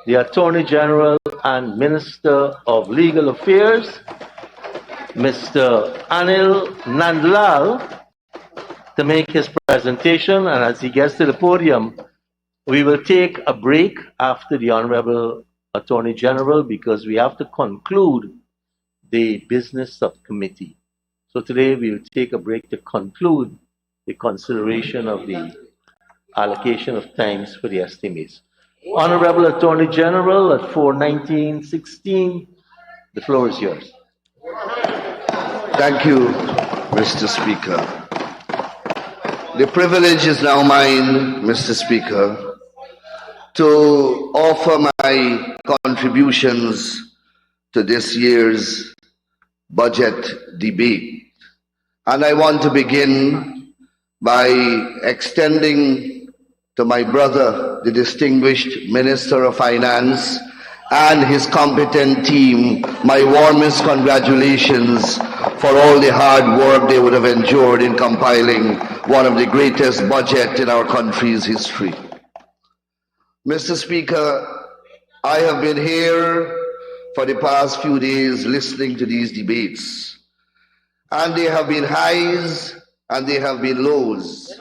the Attorney General and Minister of Legal Affairs, Mr. Anil Nandlall, to make his presentation. And as he gets to the podium, we will take a break after the Honorable Attorney General because we have to conclude the business subcommittee. So today we will take a break to conclude the consideration of the allocation of times for the estimates. Honorable Attorney General at 4:19:16, the floor is yours. Thank you, Mr. Speaker. The privilege is now mine, Mr. Speaker, to offer my contributions to this year's budget debate. And I want to begin by extending to my brother, the distinguished Minister of Finance, and his competent team, my warmest congratulations for all the hard work they would have endured in compiling one of the greatest budgets in our country's history. Mr. Speaker, I have been here for the past few days listening to these debates, and they have been highs and they have been lows.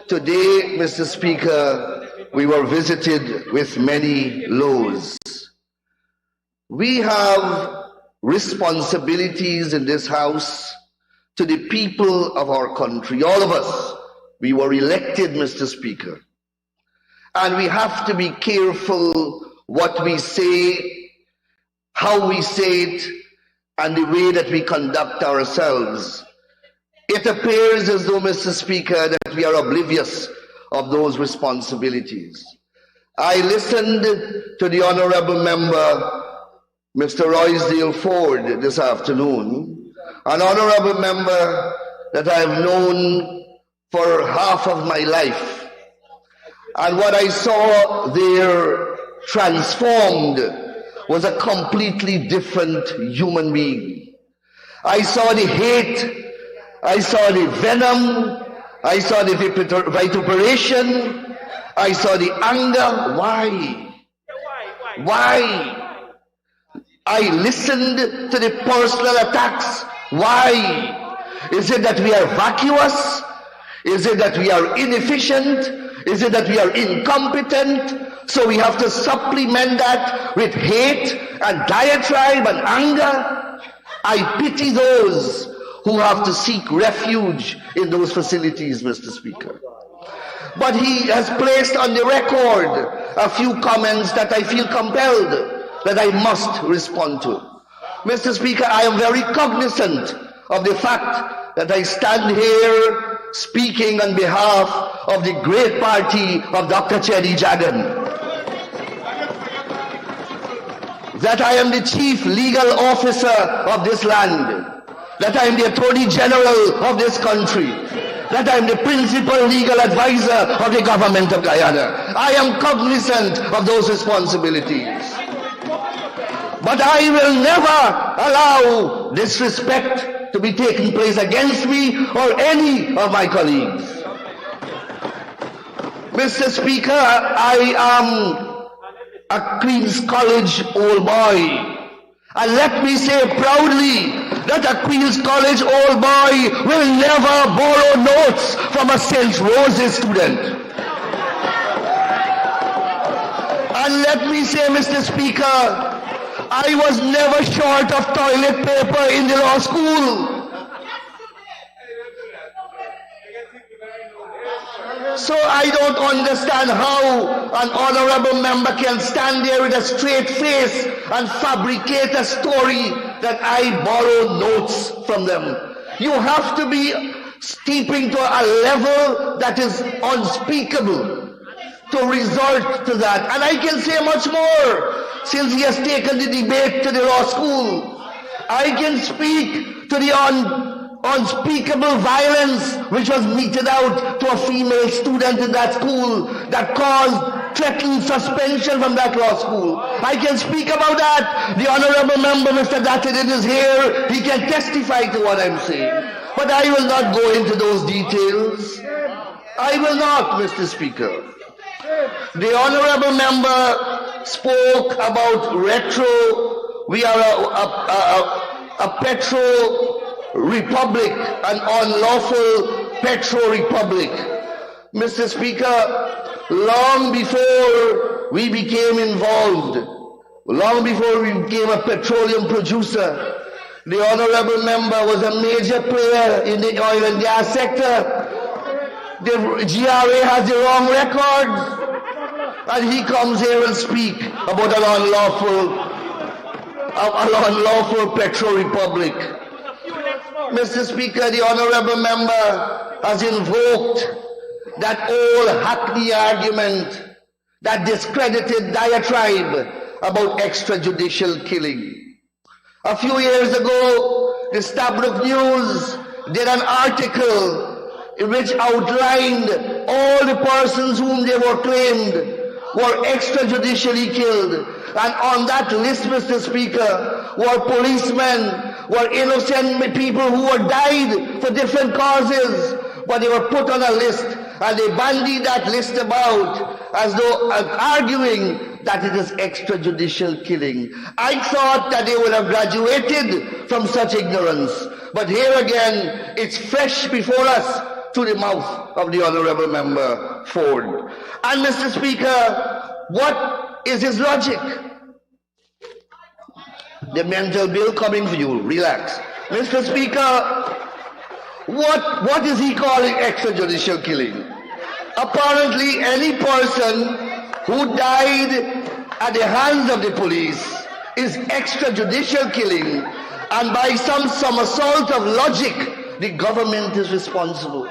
Today, Mr. Speaker, we were visited with many lows. We have responsibilities in this House to the people of our country. All of us, we were elected, Mr. Speaker. And we have to be careful what we say, how we say it, and the way that we conduct ourselves. It appears as though, Mr. Speaker, that we are oblivious of those responsibilities. I listened to the Honourable Member, Mr. Roysdale Ford, this afternoon, an Honourable Member that I have known for half of my life. And what I saw there transformed was a completely different human being. I saw the hate, I saw the venom, I saw the vituperation, I saw the anger. Why? Why? I listened to the personal attacks. Why? Is it that we are vacuous? Is it that we are inefficient? Is it that we are incompetent? So we have to supplement that with hate and diatribe and anger. I pity those who have to seek refuge in those facilities, Mr. Speaker. But he has placed on the record a few comments that I feel compelled that I must respond to. Mr. Speaker, I am very cognizant of the fact that I stand here speaking on behalf of the great party of Dr. Chetty Jagan. That I am the chief legal officer of this land. That I am the Attorney General of this country. That I am the principal legal advisor of the government of Guyana. I am cognizant of those responsibilities. But I will never allow disrespect to be taking place against me or any of my colleagues. Mr. Speaker, I am a Queen's College old boy. And let me say proudly that a Queen's College old boy will never borrow notes from a St. Rose's student. And let me say, Mr. Speaker, I was never short of toilet paper in the law school. So I don't understand how an honorable member can stand there with a straight face and fabricate a story that I borrow notes from them. You have to be steeping to a level that is unspeakable to resort to that. And I can say much more since he has taken the debate to the law school. I can speak to the unspeakable violence which was meted out to a female student in that school that caused threatened suspension from that law school. I can speak about that. The honorable member, Mr. Dattin, is here. He can testify to what I'm saying. But I will not go into those details. I will not, Mr. Speaker. The honorable member spoke about retro. We are a petro republic, an unlawful petro republic. Mr. Speaker, long before we became involved, long before we became a petroleum producer, the honorable member was a major player in the oil and gas sector. The GRA has the wrong records, and he comes here and speak about an unlawful petro republic. Mr. Speaker, the honorable member has invoked that old hackney argument, that discredited diatribe about extrajudicial killing. A few years ago, the Stabrook News did an article in which outlined all the persons whom they were claimed were extrajudicially killed. And on that list, Mr. Speaker, were policemen, were innocent people who were died for different causes, but they were put on a list, and they bandied that list about as though arguing that it is extrajudicial killing. I thought that they would have graduated from such ignorance, but here again, it's fresh before us to the mouth of the honorable member Ford. And Mr. Speaker, what is his logic? The mental bill coming for you, relax. Mr. Speaker, what is he calling extrajudicial killing? Apparently, any person who died at the hands of the police is extrajudicial killing, and by some somersault of logic, the government is responsible.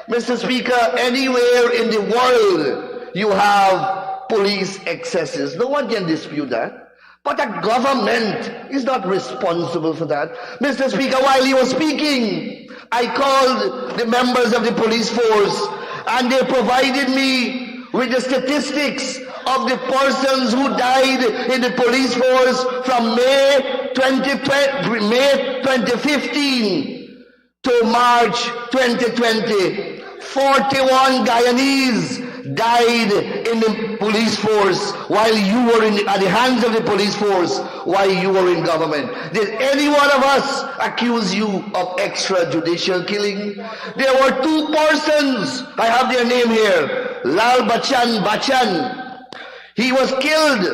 Mr. Speaker, anywhere in the world you have police excesses. No one can dispute that. But a government is not responsible for that. Mr. Speaker, while he was speaking, I called the members of the police force, and they provided me with the statistics of the persons who died in the police force from May 2015 to March 2020. 41 Guyanese died in the police force while you were at the hands of the police force while you were in government. Did any one of us accuse you of extrajudicial killing? There were two persons, I have their name here, Lal Bachchan. He was killed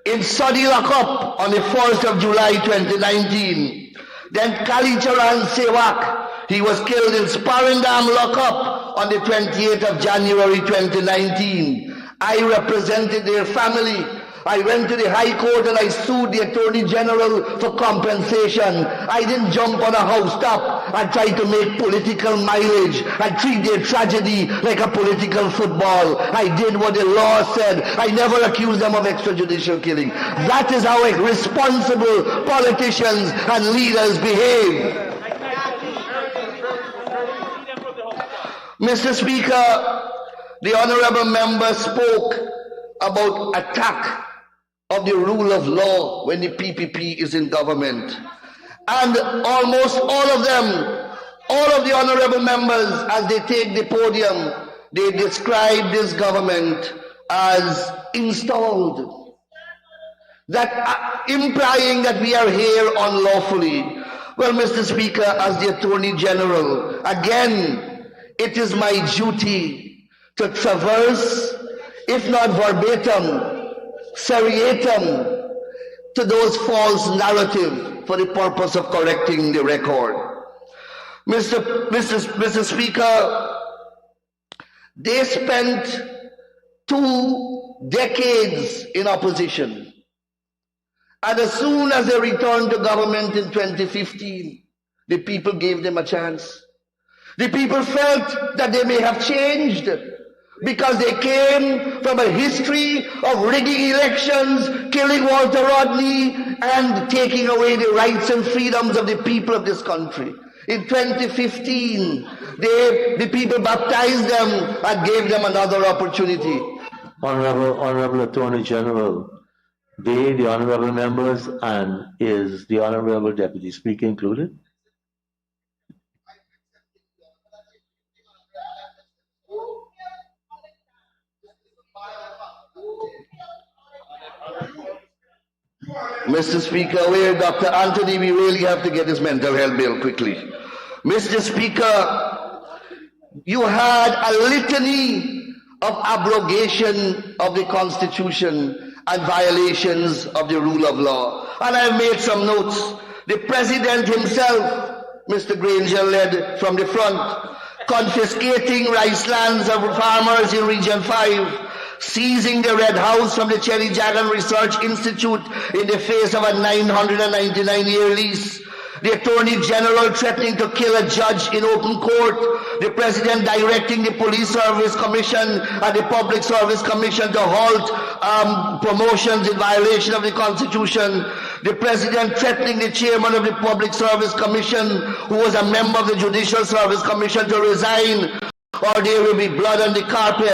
in Saudi Lockup on the 1st of July 2019. Then Kalicharan Sewak, he was killed in Sparendam Lockup on the 28th of January 2019. I represented their family. I went to the High Court and I sued the Attorney General for compensation. I didn't jump on a housetop and try to make political mileage and treat their tragedy like a political football. I did what the law said. I never accused them of extrajudicial killing. That is how responsible politicians and leaders behave. Mr. Speaker, the honorable member spoke about attack of the rule of law when the PPP is in government. And almost all of them, all of the honorable members, as they take the podium, they describe this government as installed. That implying that we are here unlawfully. Well, Mr. Speaker, as the Attorney General, again, it is my duty to traverse, if not verbatim, seriatim, to those false narratives for the purpose of correcting the record. Mr. Speaker, they spent 2 decades in opposition. And as soon as they returned to government in 2015, the people gave them a chance. The people felt that they may have changed because they came from a history of rigging elections, killing Walter Rodney, and taking away the rights and freedoms of the people of this country. In 2015, the people baptized them and gave them another opportunity. Honorable Attorney General, they, the honorable members, and is the Honorable Deputy Speaker included? Mr. Speaker, where Dr. Anthony, we really have to get this mental health bill quickly. Mr. Speaker, you had a litany of abrogation of the Constitution and violations of the rule of law. And I've made some notes. The President himself, Mr. Granger, led from the front, confiscating rice lands of farmers in Region 5, seizing the Red House from the Cherry Jagan Research Institute in the face of a 999-year lease, the Attorney General threatening to kill a judge in open court, the President directing the Police Service Commission and the Public Service Commission to halt promotions in violation of the Constitution, the President threatening the Chairman of the Public Service Commission, who was a member of the Judicial Service Commission, to resign or there will be blood on the carpet.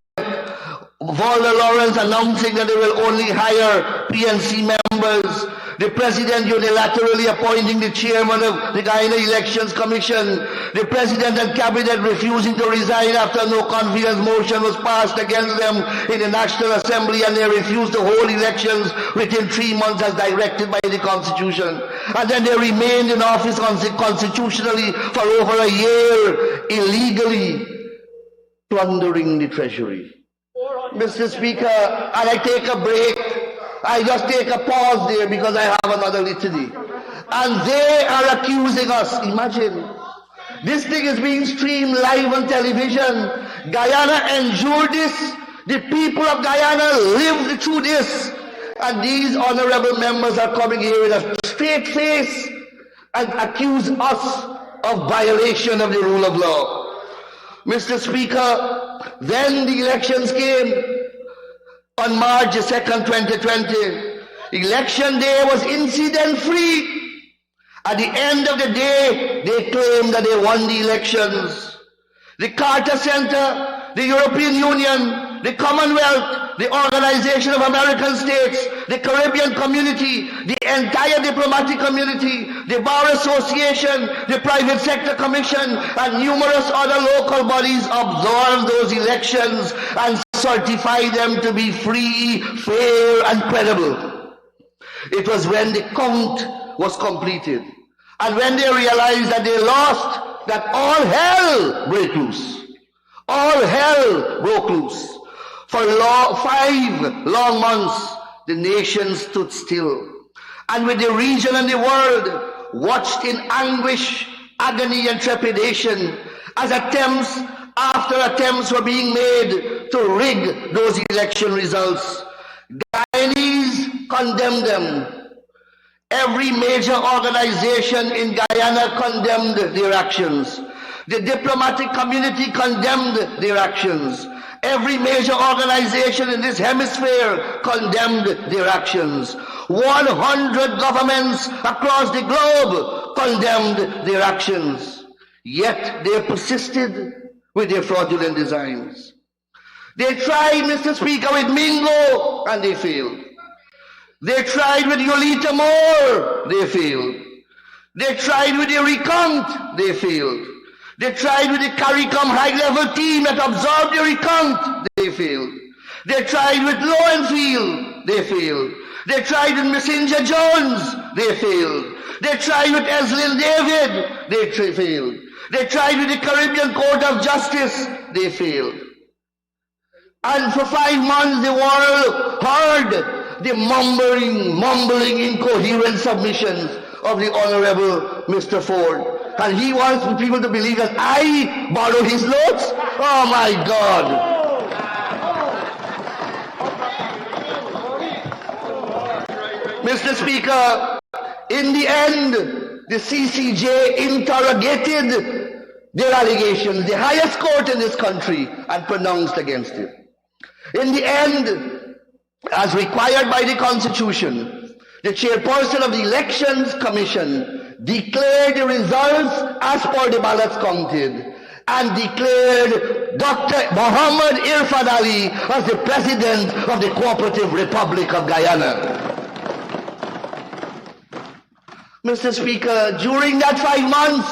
Walter Lawrence announcing that they will only hire PNC members. The President unilaterally appointing the Chairman of the Guyana Elections Commission. The President and Cabinet refusing to resign after no confidence motion was passed against them in the National Assembly, and they refused to hold elections within 3 months as directed by the Constitution. And then they remained in office constitutionally for over a year, illegally plundering the Treasury. Mr. Speaker, and I take a break. I just take a pause there because I have another litany. And they are accusing us. Imagine, this thing is being streamed live on television. Guyana endured this. The people of Guyana lived through this. And these honorable members are coming here with a straight face and accuse us of violation of the rule of law. Mr. Speaker, then the elections came on March 2nd, 2020. Election day was incident-free. At the end of the day, they claimed that they won the elections. The Carter Center, the European Union, the Commonwealth, the Organization of American States, the Caribbean Community, the entire diplomatic community, the Bar Association, the Private Sector Commission, and numerous other local bodies observed those elections and certified them to be free, fair, and credible. It was when the count was completed, and when they realized that they lost, that all hell broke loose. All hell broke loose. For 5 long months, the nation stood still. And with the region and the world watched in anguish, agony, and trepidation as attempts after attempts were being made to rig those election results. Guyanese condemned them. Every major organization in Guyana condemned their actions. The diplomatic community condemned their actions. Every major organization in this hemisphere condemned their actions. 100 governments across the globe condemned their actions. Yet they persisted with their fraudulent designs. They tried, Mr. Speaker, with Mingo, and they failed. They tried with Yolita Moore, they failed. They tried with the recount, they failed. They tried with the CARICOM high-level team that observed the recount, they failed. They tried with Lowenfield, they failed. They tried with Messenger Jones, they failed. They tried with Eslyn David, they failed. They tried with the Caribbean Court of Justice, they failed. And for 5 months the world heard the mumbling, incoherent submissions of the Honorable Mr. Ford. And he wants people to believe that I borrowed his notes? Oh my God. Mr. Speaker, in the end, the CCJ interrogated their allegations, the highest court in this country, and pronounced against it. In the end, as required by the Constitution, the chairperson of the Elections Commission declared the results as per the ballots counted and declared Dr. Muhammad Irfan Ali as the President of the Cooperative Republic of Guyana. Mr. Speaker, during that 5 months,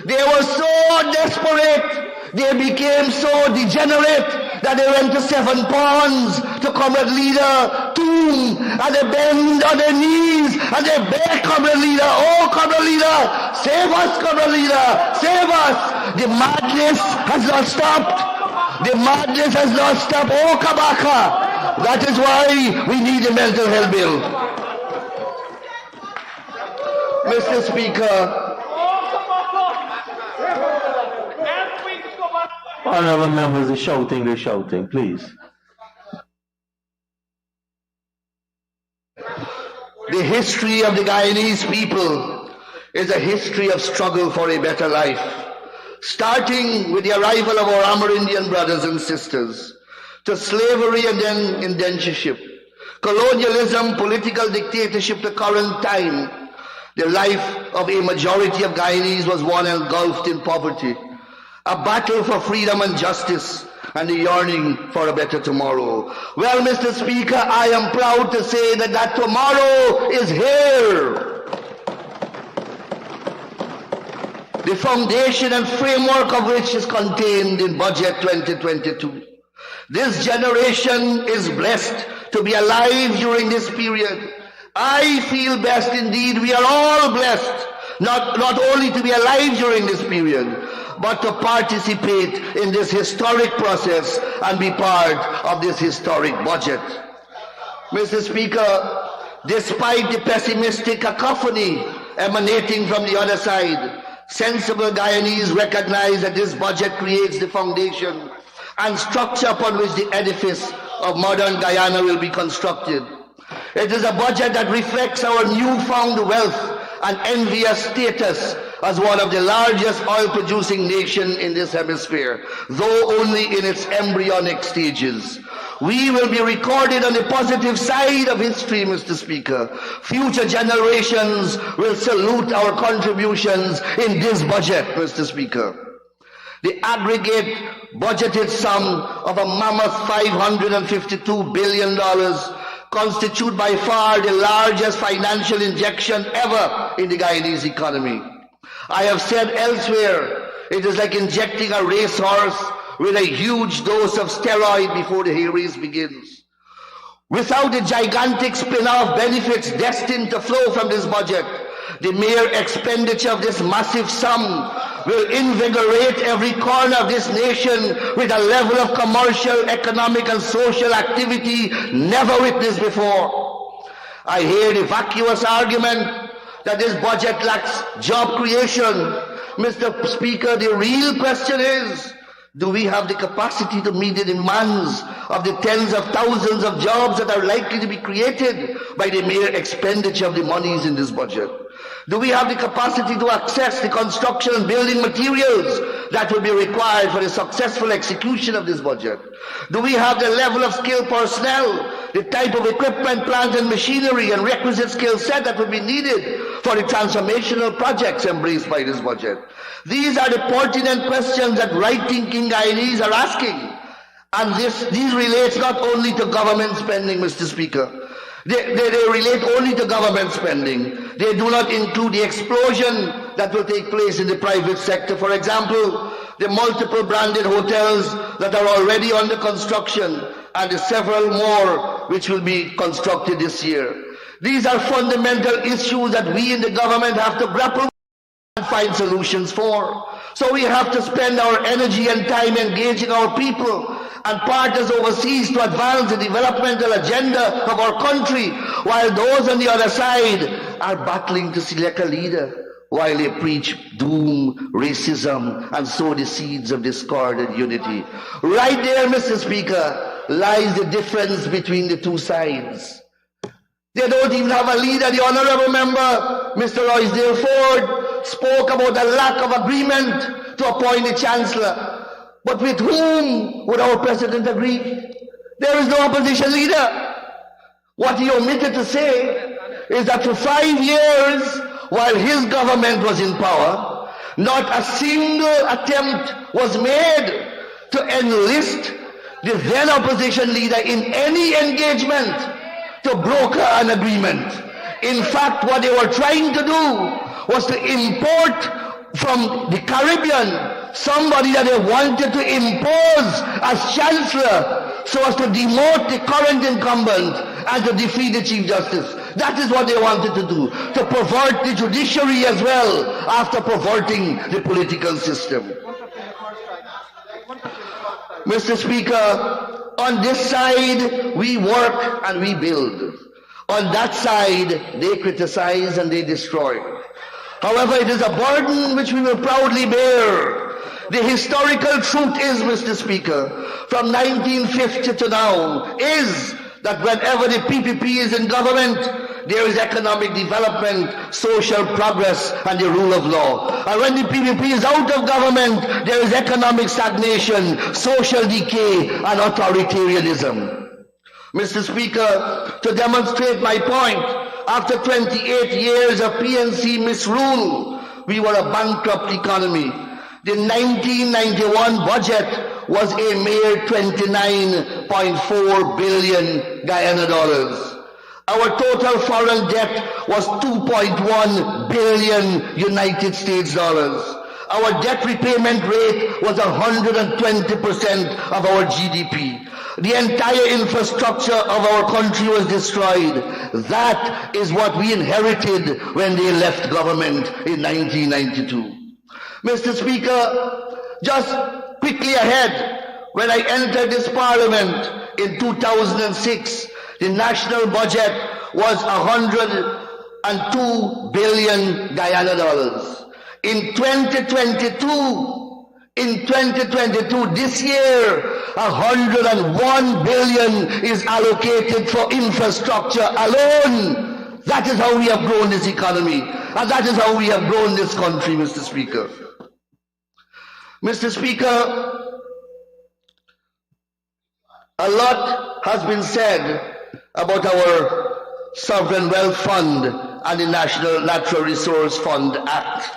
they were so desperate, they became so degenerate that they went to 7 ponds to Comrade Leader 2 doom, and they bend on their knees, and they beg, Comrade Leader, oh, Comrade Leader, save us, Comrade Leader, save us. The madness has not stopped. The madness has not stopped. Oh, Kabaka. That is why we need a mental health bill. Mr. Speaker, honorable members, they're shouting, please. the history of the Guyanese people is a history of struggle for a better life, starting with the arrival of our Amerindian brothers and sisters, to slavery and then indentureship, colonialism, political dictatorship, to current time. The life of a majority of Guyanese was one engulfed in poverty, a battle for freedom and justice, and a yearning for a better tomorrow. Well, Mr. Speaker, I am proud to say that that tomorrow is here. The foundation and framework of which is contained in Budget 2022. This generation is blessed to be alive during this period. I feel blessed indeed. We are all blessed, not only to be alive during this period, but to participate in this historic process and be part of this historic budget. Mr. Speaker, despite the pessimistic cacophony emanating from the other side, sensible Guyanese recognize that this budget creates the foundation and structure upon which the edifice of modern Guyana will be constructed. It is a budget that reflects our newfound wealth and envious status as one of the largest oil-producing nations in this hemisphere, though only in its embryonic stages. We will be recorded on the positive side of history, Mr. Speaker. Future generations will salute our contributions in this budget, Mr. Speaker. The aggregate budgeted sum of a mammoth $552 billion constitute by far the largest financial injection ever in the Guyanese economy. I have said elsewhere, it is like injecting a racehorse with a huge dose of steroid before the hay race begins. Without the gigantic spin-off benefits destined to flow from this budget, the mere expenditure of this massive sum will invigorate every corner of this nation with a level of commercial, economic, and social activity never witnessed before. I hear the vacuous argument that this budget lacks job creation. Mr. Speaker, the real question is, do we have the capacity to meet the demands of the tens of thousands of jobs that are likely to be created by the mere expenditure of the monies in this budget? Do we have the capacity to access the construction and building materials that will be required for the successful execution of this budget? Do we have the level of skilled personnel, the type of equipment, plant and machinery and requisite skill set that will be needed for the transformational projects embraced by this budget? These are the pertinent questions that right-thinking Guyanese are asking. And these relate not only to government spending, Mr. Speaker. They relate only to government spending. They do not include the explosion that will take place in the private sector. For example, the multiple branded hotels that are already under construction and the several more which will be constructed this year. These are fundamental issues that we in the government have to grapple with and find solutions for. So we have to spend our energy and time engaging our people and partners overseas to advance the developmental agenda of our country, while those on the other side are battling to select a leader, while they preach doom, racism, and sow the seeds of discord and unity. Right there, Mr. Speaker, lies the difference between the two sides. They don't even have a leader. The honorable member, Mr. Roysdale Ford, spoke about the lack of agreement to appoint the chancellor. But with whom would our president agree? There is no opposition leader. What he omitted to say is that for 5 years, while his government was in power, not a single attempt was made to enlist the then opposition leader in any engagement to broker an agreement. In fact, what they were trying to do was to import from the Caribbean somebody that they wanted to impose as chancellor so as to demote the current incumbent and to defeat the Chief Justice. That is what they wanted to do, to pervert the judiciary as well, after perverting the political system. Mr. Speaker, on this side, we work and we build. On that side, they criticize and they destroy. However, it is a burden which we will proudly bear. The historical truth is, Mr. Speaker, from 1950 to now, is that whenever the PPP is in government, there is economic development, social progress, and the rule of law. And when the PPP is out of government, there is economic stagnation, social decay, and authoritarianism. Mr. Speaker, to demonstrate my point, after 28 years of PNC misrule, we were a bankrupt economy. The 1991 budget was a mere 29.4 billion Guyana dollars. Our total foreign debt was 2.1 billion United States dollars. Our debt repayment rate was 120% of our GDP. The entire infrastructure of our country was destroyed. That is what we inherited when they left government in 1992. Mr. Speaker, just quickly ahead, when I entered this parliament in 2006, the national budget was 102 billion Guyana dollars. In 2022, this year, 101 billion is allocated for infrastructure alone. That is how we have grown this economy. And that is how we have grown this country, Mr. Speaker. Mr. Speaker, a lot has been said about our Sovereign Wealth Fund and the National Natural Resource Fund Act.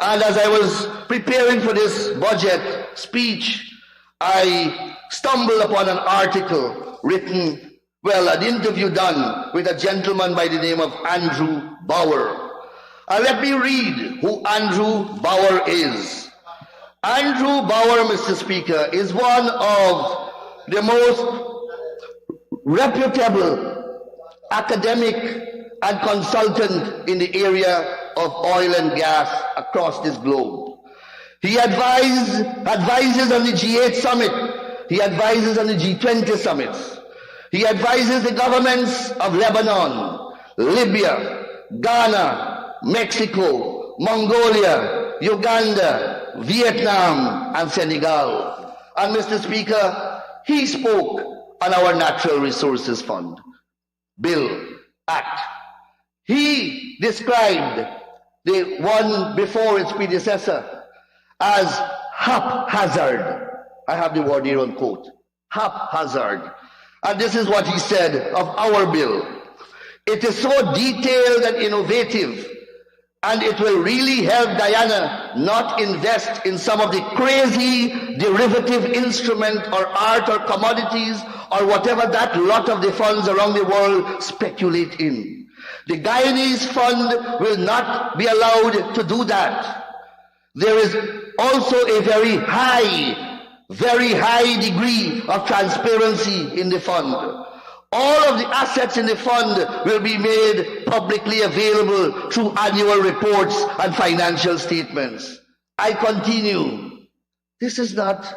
And as I was preparing for this budget speech, I stumbled upon an article written, an interview done with a gentleman by the name of Andrew Bauer. And let me read who Andrew Bauer is. Andrew Bauer, Mr. Speaker, is one of the most reputable academic and consultant in the area of oil and gas across this globe. He advises on the G8 summit. He advises on the G20 summits. He advises the governments of Lebanon, Libya, Ghana, Mexico, Mongolia, Uganda, Vietnam, and Senegal. And Mr. Speaker, he spoke on our Natural Resources Fund, Bill, Act. He described the one before its predecessor as haphazard. I have the word here on quote, haphazard. And this is what he said of our bill. It is so detailed and innovative, and it will really help Guyana not invest in some of the crazy derivative instrument or art or commodities or whatever that lot of the funds around the world speculate in. The Guyanese fund will not be allowed to do that. There is also a very high degree of transparency in the fund. All of the assets in the fund will be made publicly available through annual reports and financial statements. I continue. This is not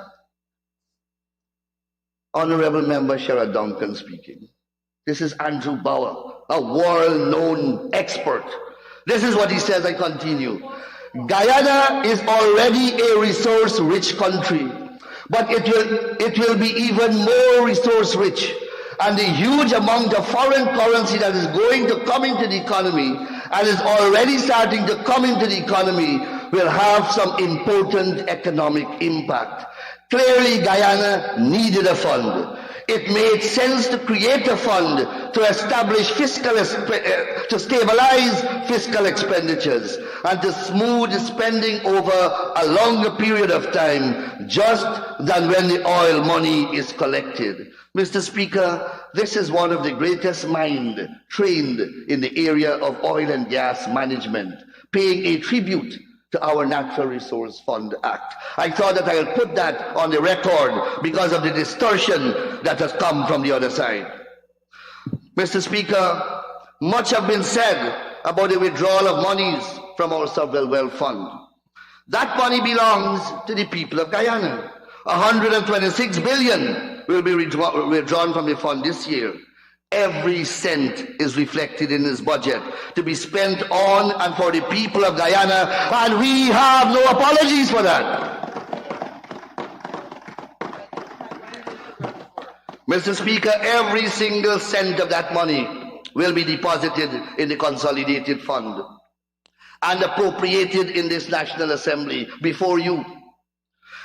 Honorable Member Sherrod Duncan speaking. This is Andrew Bauer, a world-known expert. This is what he says, I continue. Guyana is already a resource-rich country, but it will be even more resource-rich. And the huge amount of foreign currency that is going to come into the economy and is already starting to come into the economy will have some important economic impact. Clearly, Guyana needed a fund. It made sense to create a fund to establish to stabilize fiscal expenditures and to smooth spending over a longer period of time, just than when the oil money is collected. Mr. Speaker, this is one of the greatest minds trained in the area of oil and gas management, paying a tribute to our Natural Resource Fund Act. I thought that I would put that on the record because of the distortion that has come from the other side. Mr. Speaker, much have been said about the withdrawal of monies from our sovereign wealth fund. That money belongs to the people of Guyana. 126 billion will be withdrawn from the fund this year. Every cent is reflected in this budget to be spent on and for the people of Guyana, and we have no apologies for that. Mr. Speaker, every single cent of that money will be deposited in the consolidated fund and appropriated in this National Assembly before you.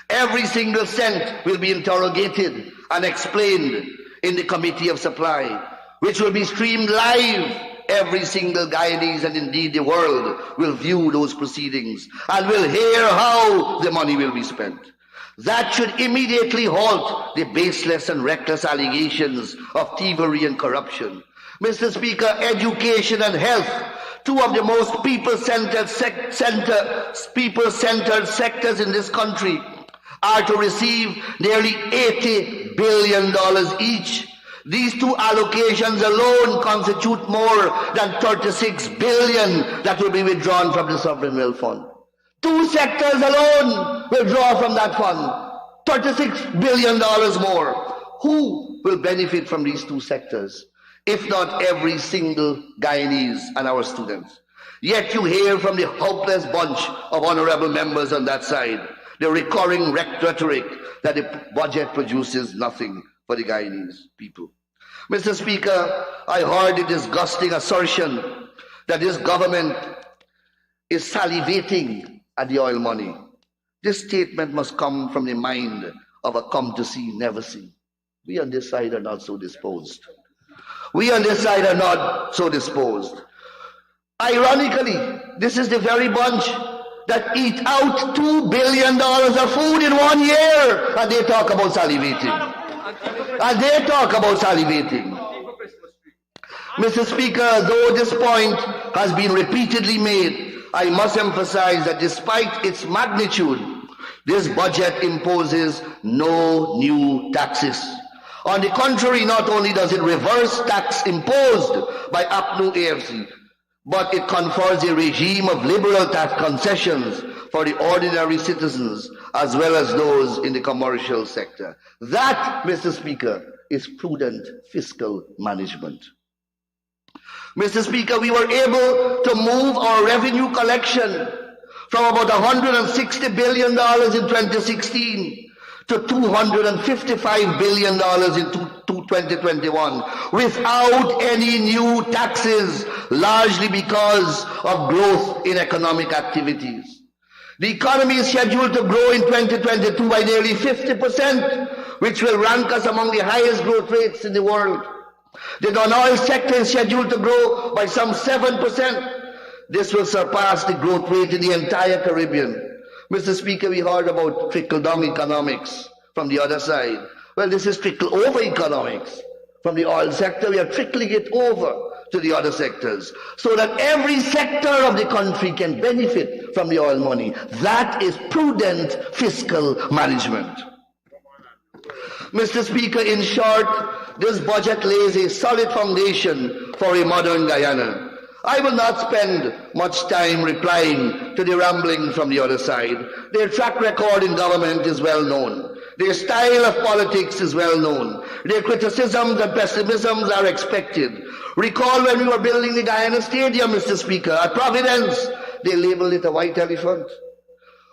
Every single cent will be interrogated and explained in the Committee of Supply, which will be streamed live. Every single Guyanese and indeed the world will view those proceedings and will hear how the money will be spent. That should immediately halt the baseless and reckless allegations of thievery and corruption. Mr. Speaker, education and health, two of the most people-centered sectors in this country, are to receive nearly $80 billion each. These two allocations alone constitute more than $36 billion that will be withdrawn from the Sovereign Wealth Fund. Two sectors alone will draw from that fund $36 billion more. Who will benefit from these two sectors, if not every single Guyanese and our students? Yet you hear from the hopeless bunch of honorable members on that side the recurring rhetoric that the budget produces nothing for the Guyanese people. Mr. Speaker, I heard the disgusting assertion that this government is salivating at the oil money. This statement must come from the mind of a come to see, never see. We on this side are not so disposed. We on this side are not so disposed. Ironically, this is the very bunch that eat out $2 billion of food in 1 year, and they talk about salivating. And they talk about salivating. Mr. Speaker, though this point has been repeatedly made, I must emphasize that despite its magnitude, this budget imposes no new taxes. On the contrary, not only does it reverse tax imposed by APNU AFC, but it confers a regime of liberal tax concessions for the ordinary citizens as well as those in the commercial sector. That, Mr. Speaker, is prudent fiscal management. Mr. Speaker, we were able to move our revenue collection from about $160 billion in 2016 to $255 billion in 2021 without any new taxes, largely because of growth in economic activities. The economy is scheduled to grow in 2022 by nearly 50%, which will rank us among the highest growth rates in the world. The non-oil sector is scheduled to grow by some 7%. This will surpass the growth rate in the entire Caribbean. Mr. Speaker, we heard about trickle-down economics from the other side. Well, this is trickle-over economics. From the oil sector, we are trickling it over to the other sectors so that every sector of the country can benefit from the oil money. That is prudent fiscal management. Mr. Speaker, in short, this budget lays a solid foundation for a modern Guyana. I will not spend much time replying to the rambling from the other side. Their track record in government is well known. Their style of politics is well known. Their criticisms and pessimisms are expected. Recall when we were building the Guyana Stadium, Mr. Speaker, at Providence, they labeled it a white elephant.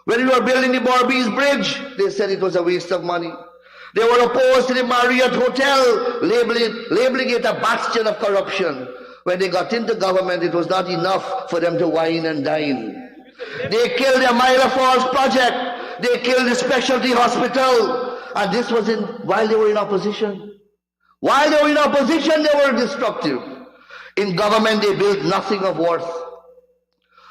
When we were building the Borbees Bridge, they said it was a waste of money. They were opposed to the Marriott Hotel, labeling it a bastion of corruption. When they got into government, it was not enough for them to wine and dine. They killed the Myla Falls project. They killed the specialty hospital. And this was while they were in opposition. While they were in opposition, they were destructive. In government, they built nothing of worth.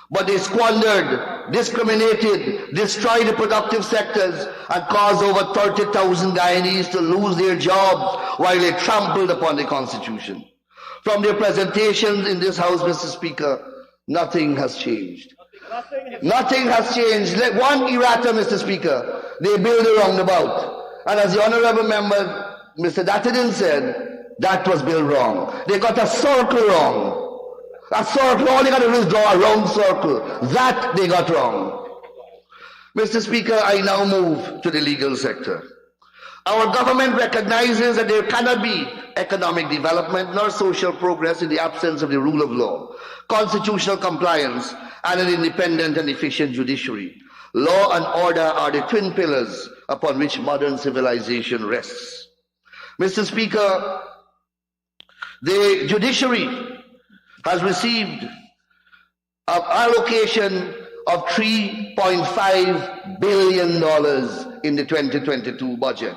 But they squandered, discriminated, destroyed the productive sectors, and caused over 30,000 Guyanese to lose their jobs while they trampled upon the Constitution. From their presentations in this House, Mr. Speaker, nothing has changed. Nothing has changed. One errata, Mr. Speaker, they build a roundabout. And as the Honourable Member, Mr. Datadin said, That was built wrong. They got a circle wrong. A circle, all they got to do is draw a round circle. That they got wrong. Mr. Speaker, I now move to the legal sector. Our government recognizes that there cannot be economic development nor social progress in the absence of the rule of law, constitutional compliance, and an independent and efficient judiciary. Law and order are the twin pillars upon which modern civilization rests. Mr. Speaker, the judiciary has received an allocation of $3.5 billion in the 2022 budget.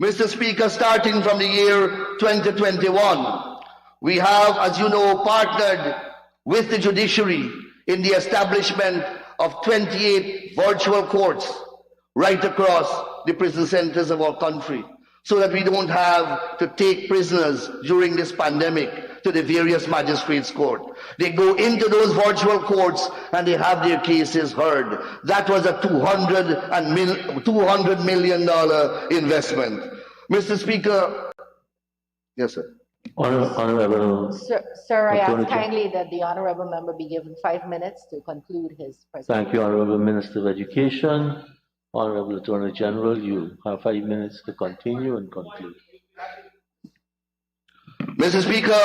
Mr. Speaker, starting from the year 2021, we have, as you know, partnered with the judiciary in the establishment of 28 virtual courts right across the prison centers of our country, so that we don't have to take prisoners during this pandemic to the various magistrates' court. They go into those virtual courts and they have their cases heard. That was a $200 million investment. Mr. Speaker, yes, sir. Honorable. Sir, I ask kindly that the honorable member be given 5 minutes to conclude his presentation. Thank you, Honorable Minister of Education. Honorable Attorney General, you have 5 minutes to continue and conclude. Mr. Speaker,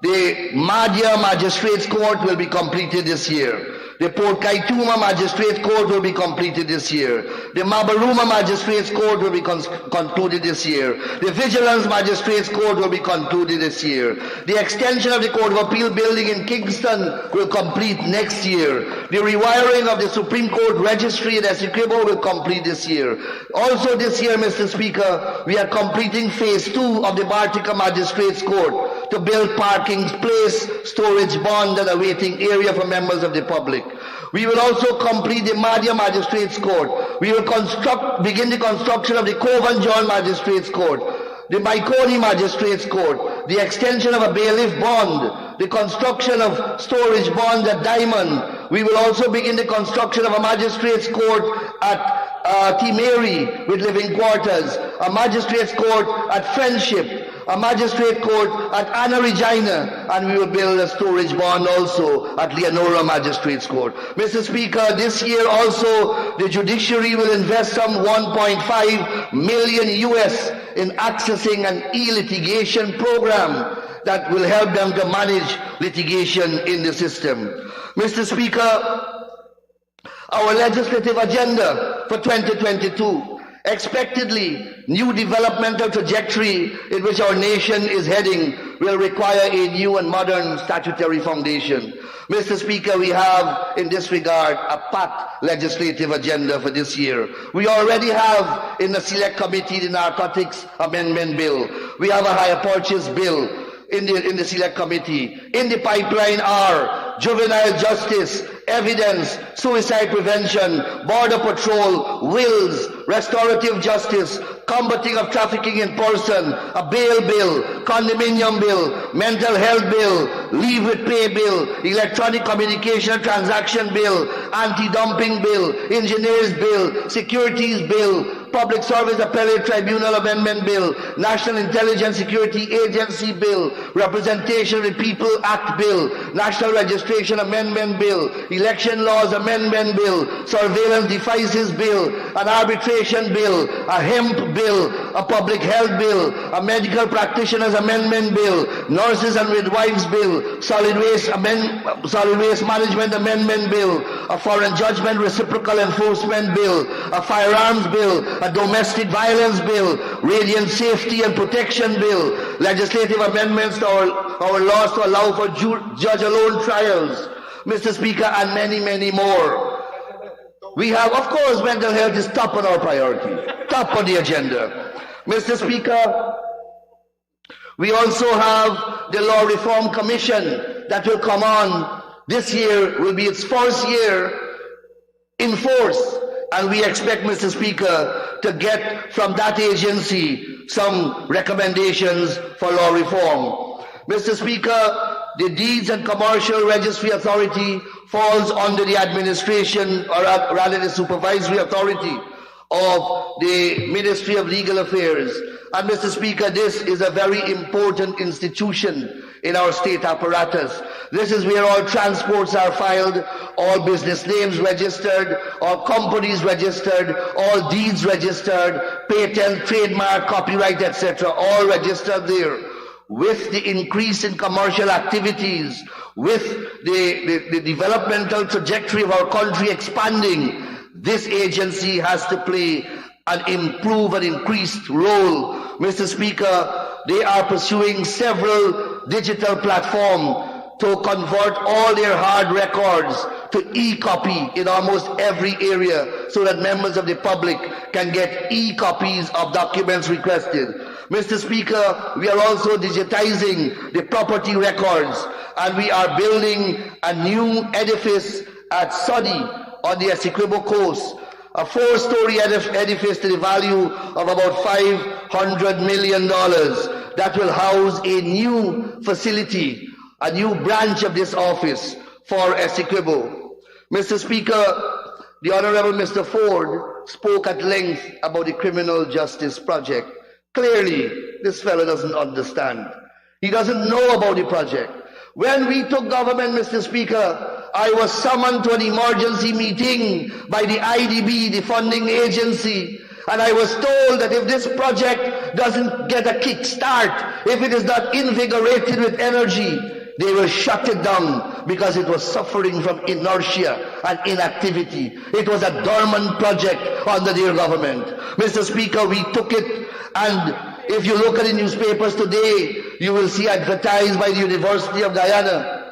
the Madhya Magistrates Court will be completed this year. The Port Kaituma Magistrates Court will be completed this year. The Mabaruma Magistrates Court will be concluded this year. The Vigilance Magistrates Court will be concluded this year. The extension of the Court of Appeal building in Kingston will complete next year. The rewiring of the Supreme Court Registry at Essequibo will complete this year. Also this year, Mr. Speaker, we are completing phase 2 of the Bartica Magistrates Court to build parking place, storage bond, and a waiting area for members of the public. We will also complete the Madhya Magistrates Court. We will begin the construction of the Kovan John Magistrates Court, the Maikoni Magistrates Court, the extension of a bailiff bond, the construction of storage bonds at Diamond. We will also begin the construction of a magistrates court at Timeri with living quarters, a magistrates court at Friendship, a magistrate court at Anna Regina, and we will build a storage bond also at Leonora Magistrates Court. Mr. Speaker, this year also the judiciary will invest some $1.5 million in accessing an e-litigation program that will help them to manage litigation in the system. Mr. Speaker, our legislative agenda for 2022, expectedly, new developmental trajectory in which our nation is heading will require a new and modern statutory foundation. Mr. Speaker, we have in this regard a packed legislative agenda for this year. We already have in the Select Committee the Narcotics Amendment Bill. We have a hire purchase bill in the Select Committee. In the pipeline are juvenile justice, evidence, suicide prevention, border patrol, wills, restorative justice, combating of trafficking in person, a bail bill, condominium bill, mental health bill, leave with pay bill, electronic communication and transaction bill, anti-dumping bill, engineers bill, securities bill, Public Service Appellate Tribunal Amendment Bill, National Intelligence Security Agency Bill, Representation of the People Act Bill, National Registration Amendment Bill, Election Laws Amendment Bill, Surveillance Devices Bill, an Arbitration Bill, a Hemp Bill, a Public Health Bill, a Medical Practitioners Amendment Bill, Nurses and Midwives Bill, Solid Waste Management Amendment Bill, a Foreign Judgment Reciprocal Enforcement Bill, a Firearms Bill, a Domestic Violence Bill, Radiant Safety and Protection Bill, legislative amendments to our laws to allow for judge-alone trials, Mr. Speaker, and many, many more. We have, of course, mental health is top on our priority, top on the agenda. Mr. Speaker, we also have the Law Reform Commission that will come on. This year will be its first year in force, and we expect, Mr. Speaker, to get from that agency some recommendations for law reform. Mr. Speaker, the Deeds and Commercial Registry Authority falls under the administration, or rather the supervisory authority of the Ministry of Legal Affairs. And Mr. Speaker, this is a very important institution in our state apparatus. This is where all transports are filed, all business names registered, all companies registered, all deeds registered, patent, trademark, copyright, etc., all registered there. With the increase in commercial activities, with the developmental trajectory of our country expanding, this agency has to play an improved and increased role. Mr. Speaker, they are pursuing several digital platforms to convert all their hard records to e-copy in almost every area so that members of the public can get e-copies of documents requested. Mr. Speaker, we are also digitizing the property records, and we are building a new edifice at Sodi on the Essequibo coast, a 4-story edifice to the value of about $500 million that will house a new facility, a new branch of this office for Essequibo. Mr. Speaker, the Honorable Mr. Ford spoke at length about the criminal justice project. Clearly, this fellow doesn't understand. He doesn't know about the project. When we took government, Mr. Speaker, I was summoned to an emergency meeting by the IDB, the funding agency, and I was told that if this project doesn't get a kickstart, if it is not invigorated with energy, they will shut it down because it was suffering from inertia and inactivity. It was a dormant project under their government. Mr. Speaker, we took it, and if you look at the newspapers today, you will see advertised by the University of Guyana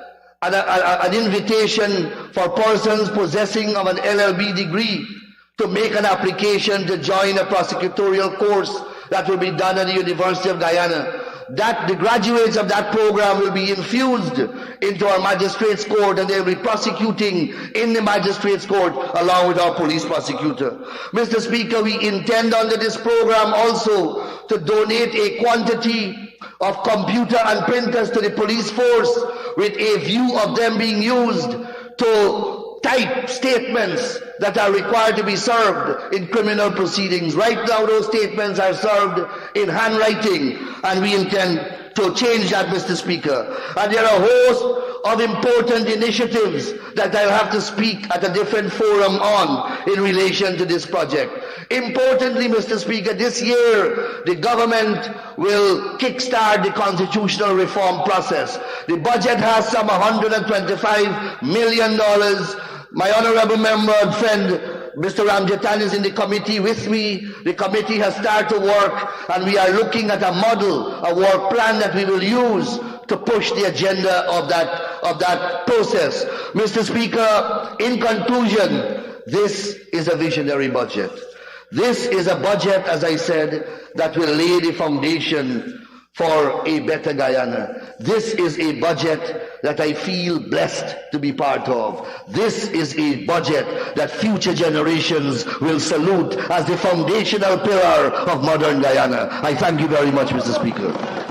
an invitation for persons possessing of an LLB degree to make an application to join a prosecutorial course that will be done at the University of Guyana. That the graduates of that program will be infused into our magistrates court, and they will be prosecuting in the magistrates court along with our police prosecutor. Mr. Speaker, we intend under this program also to donate a quantity of computer and printers to the police force with a view of them being used to type statements that are required to be served in criminal proceedings. Right now, those statements are served in handwriting, and we intend to change that, Mr. Speaker. And there are a host of important initiatives that I'll have to speak at a different forum on in relation to this project. Importantly, Mr. Speaker, this year the government will kickstart the constitutional reform process. The budget has some $125 million. My honorable member and friend, Mr. Ramjatan, is in the committee with me. The committee has started to work, and we are looking at a model, a work plan that we will use to push the agenda of that process. Mr. Speaker, in conclusion, this is a visionary budget. This is a budget, as I said, that will lay the foundation for a better Guyana. This is a budget that I feel blessed to be part of. This is a budget that future generations will salute as the foundational pillar of modern Guyana. I thank you very much, Mr. Speaker.